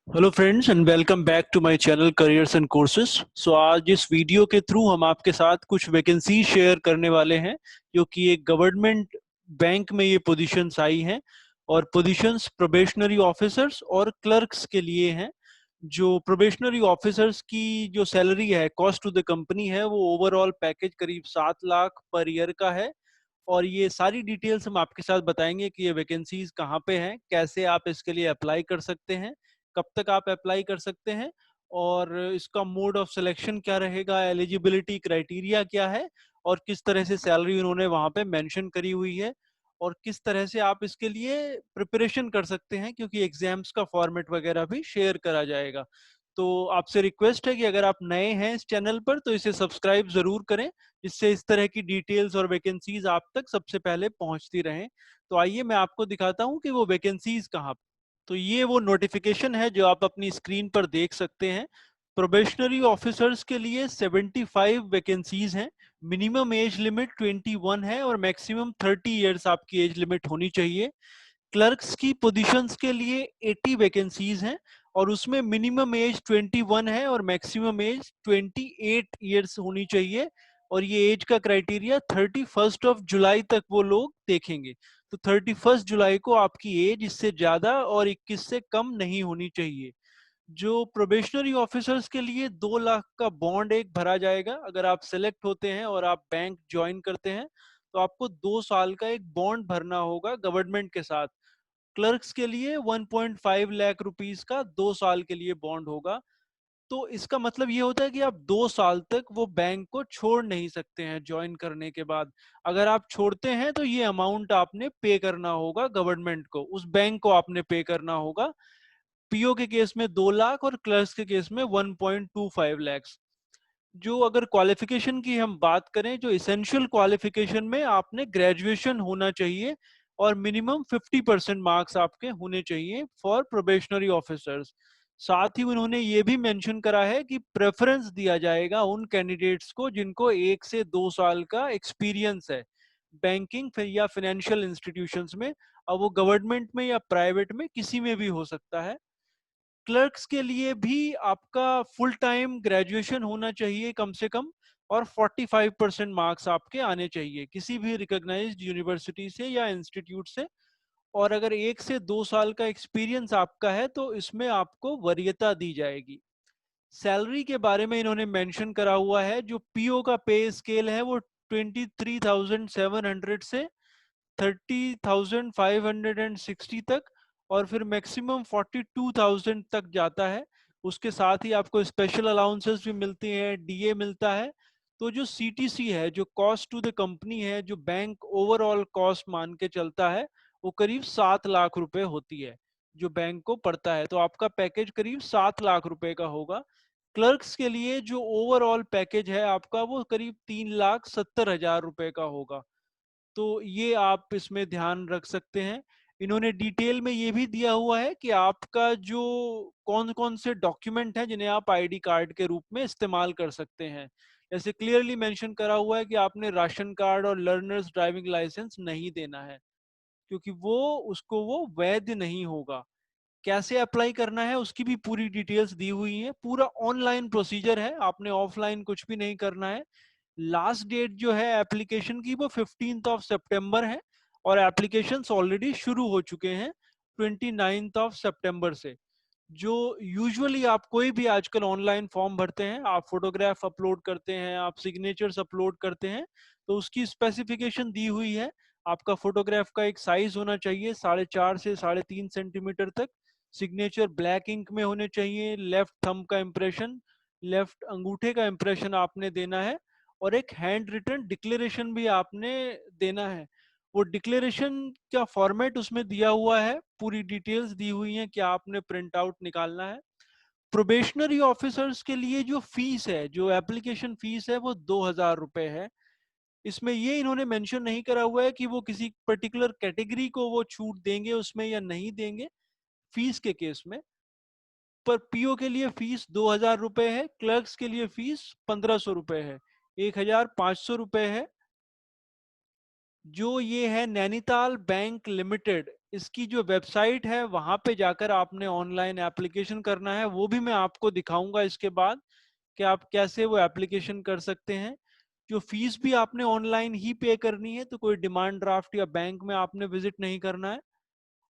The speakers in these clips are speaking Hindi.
Hello friends and welcome back to my channel careers and courses. So आज इस वीडियो के थ्रू हम आपके साथ कुछ वैकेंसी शेयर करने वाले हैं जो कि एक गवर्नमेंट बैंक में ये पोजीशंस आई हैं और पोजीशंस प्रोबेशनरी ऑफिसर्स और क्लर्क्स के लिए हैं। जो प्रोबेशनरी ऑफिसर्स की जो सैलरी है कॉस्ट टू द कंपनी है वो ओवरऑल पैकेज करीब 7 लाख पर ईयर का है। और ये सारी डिटेल्स हम आपके साथ बताएंगे कि ये वैकेंसीज कहाँ पे हैं, कैसे आप इसके लिए अप्लाई कर सकते हैं, कब तक आप अप्लाई कर सकते हैं और इसका मोड ऑफ सिलेक्शन क्या रहेगा, एलिजिबिलिटी क्राइटेरिया क्या है और किस तरह से सैलरी उन्होंने वहां पे मेंशन करी हुई है और किस तरह से आप इसके लिए प्रिपरेशन कर सकते हैं, क्योंकि एग्जाम्स का फॉर्मेट वगैरह भी शेयर करा जाएगा। तो आपसे रिक्वेस्ट है कि अगर आप नए हैं इस चैनल पर तो इसे सब्सक्राइब जरूर करें, जिससे इस तरह की डिटेल्स और वैकेंसीज आप तक सबसे पहले पहुंचती रहें। तो आइए मैं आपको दिखाता हूं कि वो वैकेंसीज कहाँ। तो ये वो नोटिफिकेशन है जो आप अपनी स्क्रीन पर देख सकते हैं। प्रोबेशनरी ऑफिसर्स के लिए 75 वैकेंसीज हैं। मिनिमम एज लिमिट 21 है और मैक्सिमम 30 इयर्स आपकी एज लिमिट होनी चाहिए। क्लर्क्स की पोजीशंस के लिए 80 वैकेंसीज हैं और उसमें मिनिमम एज 21 है और मैक्सिमम एज 28 इयर्स होनी चाहिए। और ये एज का क्राइटेरिया 31 जुलाई तक वो लोग देखेंगे। तो 31 जुलाई को आपकी एज इससे ज्यादा और 21 से कम नहीं होनी चाहिए। जो प्रोबेशनरी ऑफिसर्स के लिए 2 लाख का बॉन्ड एक भरा जाएगा। अगर आप सेलेक्ट होते हैं और आप बैंक ज्वाइन करते हैं तो आपको 2 साल का एक बॉन्ड भरना होगा गवर्नमेंट के साथ। क्लर्क्स के लिए 1.5 लाख रुपीस का 2 साल के लिए बॉन्ड होगा। तो इसका मतलब ये होता है कि आप 2 साल तक वो बैंक को छोड़ नहीं सकते हैं ज्वाइन करने के बाद। अगर आप छोड़ते हैं तो ये अमाउंट आपने पे करना होगा गवर्नमेंट को, उस बैंक को आपने पे करना होगा। पीओ के केस में 2 लाख और क्लर्क्स के केस में 1.25 लैक्स। जो अगर क्वालिफिकेशन की हम बात करें, जो इसेंशियल क्वालिफिकेशन में आपने ग्रेजुएशन होना चाहिए और मिनिमम 50% मार्क्स आपके होने चाहिए फॉर प्रोबेशनरी ऑफिसर्स। साथ ही उन्होंने ये भी मेंशन करा है कि प्रेफरेंस दिया जाएगा उन कैंडिडेट्स को जिनको 1 से 2 साल का एक्सपीरियंस है बैंकिंग फिर या फाइनेंशियल इंस्टीट्यूशंस में। अब वो गवर्नमेंट में या प्राइवेट में किसी में भी हो सकता है। क्लर्क्स के लिए भी आपका फुल टाइम ग्रेजुएशन होना चाहिए कम से कम और 45% मार्क्स आपके आने चाहिए किसी भी रिकॉग्नाइज्ड यूनिवर्सिटी से या इंस्टीट्यूट से। और अगर 1 से 2 साल का एक्सपीरियंस आपका है तो इसमें आपको वरीयता दी जाएगी। सैलरी के बारे में इन्होंने मेंशन करा हुआ है। जो पीओ का पे स्केल है वो 23,700 से 30,560 तक और फिर मैक्सिमम 42,000 तक जाता है। उसके साथ ही आपको स्पेशल अलाउंसेस भी मिलती हैं, डीए मिलता है। तो जो सीटीसी है, जो कॉस्ट टू द कंपनी है, जो बैंक ओवरऑल कॉस्ट मान के चलता है, वो करीब 7 लाख रुपए होती है जो बैंक को पड़ता है। तो आपका पैकेज करीब 7 लाख रुपए का होगा। क्लर्क्स के लिए जो ओवरऑल पैकेज है आपका वो करीब 3,70,000 रुपए का होगा। तो ये आप इसमें ध्यान रख सकते हैं। इन्होंने डिटेल में ये भी दिया हुआ है कि आपका जो कौन कौन से डॉक्यूमेंट हैं जिन्हें आप आईडी कार्ड के रूप में इस्तेमाल कर सकते हैं। जैसे क्लियरली मेंशन करा हुआ है कि आपने राशन कार्ड और लर्नर्स ड्राइविंग लाइसेंस नहीं देना है, क्योंकि वो वैध नहीं होगा। कैसे अप्लाई करना है उसकी भी पूरी डिटेल्स दी हुई है। पूरा ऑनलाइन प्रोसीजर है, आपने ऑफलाइन कुछ भी नहीं करना है। लास्ट डेट जो है एप्लीकेशन की वो 15 सितंबर है और एप्लीकेशंस ऑलरेडी शुरू हो चुके हैं 29 सितंबर से। जो यूजुअली आप कोई भी आजकल ऑनलाइन फॉर्म भरते हैं, आप फोटोग्राफ अपलोड करते हैं, आप सिग्नेचर्स अपलोड करते हैं, तो उसकी स्पेसिफिकेशन दी हुई है। आपका फोटोग्राफ का एक साइज होना चाहिए 4.5 से 3.5 सेंटीमीटर तक। सिग्नेचर ब्लैक इंक में होने चाहिए। लेफ्ट थंब का इम्प्रेशन, लेफ्ट अंगूठे का इम्प्रेशन आपने देना है और एक हैंड रिटन डिक्लेरेशन भी आपने देना है। वो डिक्लेरेशन का फॉर्मेट उसमें दिया हुआ है, पूरी डिटेल्स दी हुई हैं क्या आपने प्रिंट आउट निकालना है। प्रोबेशनरी ऑफिसर्स के लिए जो फीस है, जो एप्लीकेशन फीस है वो 2,000 रुपए है। इसमें ये इन्होंने मेंशन नहीं करा हुआ है कि वो किसी पर्टिकुलर कैटेगरी को वो छूट देंगे उसमें या नहीं देंगे फीस के केस में। पर पीओ के लिए फीस 2,000 रुपए है, क्लर्क्स के लिए फीस 1,500 रुपए है, 1,500 रुपए है। जो ये है नैनीताल बैंक लिमिटेड, इसकी जो वेबसाइट है वहां पे जाकर आपने ऑनलाइन एप्लीकेशन करना है। वो भी मैं आपको दिखाऊंगा इसके बाद कि आप कैसे वो एप्लीकेशन कर सकते हैं। जो फीस भी आपने ऑनलाइन ही पे करनी है, तो कोई डिमांड ड्राफ्ट या बैंक में आपने विजिट नहीं करना है।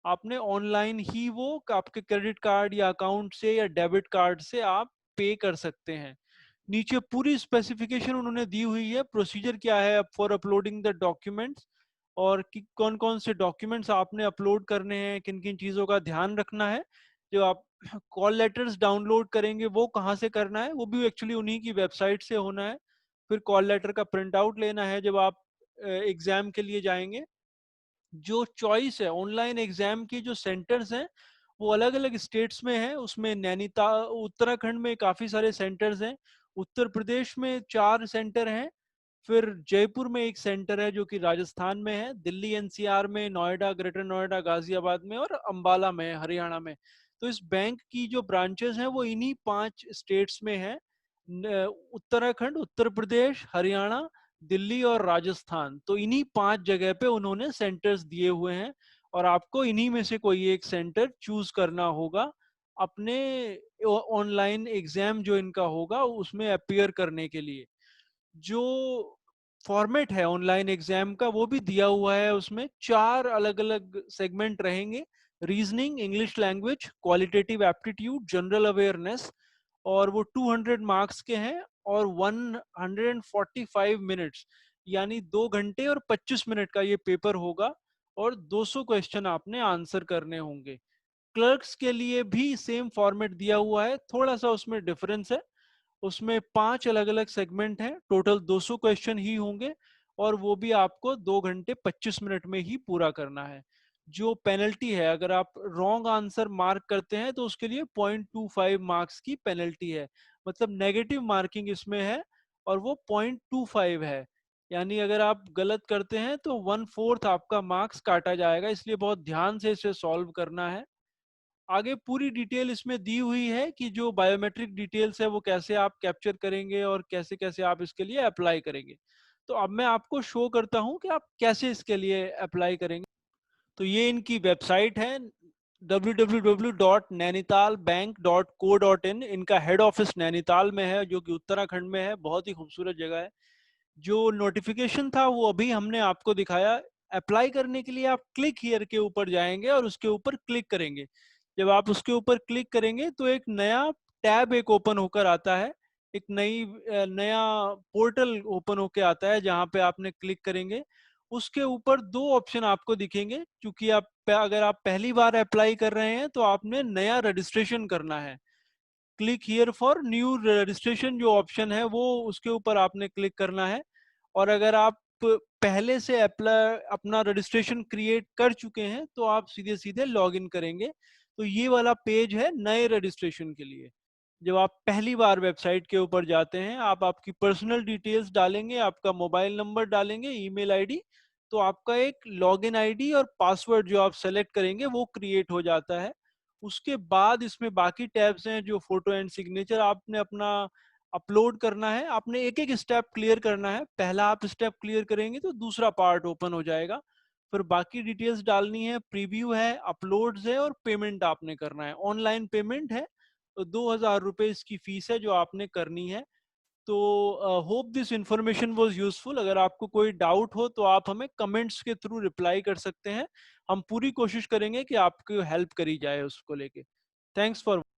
आपने ऑनलाइन ही वो आपके क्रेडिट कार्ड या अकाउंट से या डेबिट कार्ड से आप पे कर सकते हैं। नीचे पूरी स्पेसिफिकेशन उन्होंने दी हुई है, प्रोसीजर क्या है फॉर अपलोडिंग द डॉक्यूमेंट्स, और कि कौन कौन से डॉक्यूमेंट्स आपने अपलोड करने हैं, किन किन चीज़ों का ध्यान रखना है। जो आप कॉल लेटर्स डाउनलोड करेंगे वो कहाँ से करना है, वो भी एक्चुअली उन्हीं की वेबसाइट से होना है। फिर कॉल लेटर का प्रिंट आउट लेना है जब आप एग्जाम के लिए जाएंगे। जो चॉइस है ऑनलाइन एग्जाम की, जो सेंटर्स हैं वो अलग अलग स्टेट्स में है। उसमें नैनीताल, उत्तराखंड में काफी सारे सेंटर्स हैं, उत्तर प्रदेश में 4 सेंटर हैं, फिर जयपुर में एक सेंटर है जो कि राजस्थान में है, दिल्ली एनसीआर में, नोएडा, ग्रेटर नोएडा, गाजियाबाद में, और अंबाला में हरियाणा में। तो इस बैंक की जो ब्रांचेस हैं वो इन्हीं 5 स्टेट्स में है, उत्तराखंड, उत्तर प्रदेश, हरियाणा, दिल्ली और राजस्थान। तो इन्हीं 5 जगह पे उन्होंने सेंटर्स दिए हुए हैं, और आपको इन्हीं में से कोई एक सेंटर चूज करना होगा अपने ऑनलाइन एग्जाम जो इनका होगा उसमें अपियर करने के लिए। जो फॉर्मेट है ऑनलाइन एग्जाम का वो भी दिया हुआ है, उसमें 4 अलग अलग सेगमेंट रहेंगे: reasoning, English language, qualitative aptitude, general awareness. और वो 200 मार्क्स के हैं, और 145 मिनट्स, यानी 2 घंटे और 25 मिनट का ये पेपर होगा, और 200 क्वेश्चन आपने आंसर करने होंगे। क्लर्क्स के लिए भी सेम फॉर्मेट दिया हुआ है, थोड़ा सा उसमें डिफरेंस है। उसमें 5 अलग अलग सेगमेंट हैं, टोटल 200 क्वेश्चन ही होंगे, और वो भी आपको 2 घंटे 25 मिनट में ही पूरा करना है। जो पेनल्टी है, अगर आप रॉन्ग आंसर मार्क करते हैं तो उसके लिए 0.25 मार्क्स की पेनल्टी है, मतलब नेगेटिव मार्किंग इसमें है, और वो 0.25 है। यानी अगर आप गलत करते हैं तो 1/4 आपका मार्क्स काटा जाएगा, इसलिए बहुत ध्यान से इसे सॉल्व करना है। आगे पूरी डिटेल इसमें दी हुई है कि जो बायोमेट्रिक डिटेल्स है वो कैसे आप कैप्चर करेंगे और कैसे कैसे आप इसके लिए अप्लाई करेंगे। तो अब मैं आपको शो करता हूं कि आप कैसे इसके लिए अप्लाई करेंगे। तो ये इनकी वेबसाइट है, www.nainitalbank.co.in। इनका हेड ऑफिस नैनीताल में है, जो कि उत्तराखंड में है, बहुत ही खूबसूरत जगह है। जो नोटिफिकेशन था वो अभी हमने आपको दिखाया। अप्लाई करने के लिए आप क्लिक हियर के ऊपर जाएंगे और उसके ऊपर क्लिक करेंगे। जब आप उसके ऊपर क्लिक करेंगे तो एक नया टैब एक ओपन होकर आता है, एक नया पोर्टल ओपन होकर आता है, जहां पे आपने क्लिक करेंगे उसके ऊपर 2 ऑप्शन आपको दिखेंगे। क्योंकि अगर आप पहली बार अप्लाई कर रहे हैं तो आपने नया रजिस्ट्रेशन करना है। Click here for new registration जो ऑप्शन है वो, उसके ऊपर आपने क्लिक करना है। और अगर आप पहले से अप्लाई अपना रजिस्ट्रेशन क्रिएट कर चुके हैं तो आप सीधे सीधे लॉग इन करेंगे। तो ये वाला पेज है नए रजिस्ट्रेशन के लिए। जब आप पहली बार वेबसाइट के ऊपर जाते हैं, आप आपकी पर्सनल डिटेल्स डालेंगे, आपका मोबाइल नंबर डालेंगे, ईमेल आईडी, तो आपका एक लॉगिन आईडी और पासवर्ड जो आप सेलेक्ट करेंगे वो क्रिएट हो जाता है। उसके बाद इसमें बाकी टैब्स हैं, जो फोटो एंड सिग्नेचर आपने अपना अपलोड करना है। आपने एक एक स्टेप क्लियर करना है, पहला आप स्टेप क्लियर करेंगे तो दूसरा पार्ट ओपन हो जाएगा। फिर बाकी डिटेल्स डालनी है, प्रीव्यू है, अपलोड्स है, और पेमेंट आपने करना है। ऑनलाइन पेमेंट है, तो 2,000 रुपए इसकी फीस है जो आपने करनी है। तो hope this information was useful. अगर आपको कोई डाउट हो तो आप हमें कमेंट्स के थ्रू रिप्लाई कर सकते हैं। हम पूरी कोशिश करेंगे कि आपकी हेल्प करी जाए उसको लेके। Thanks for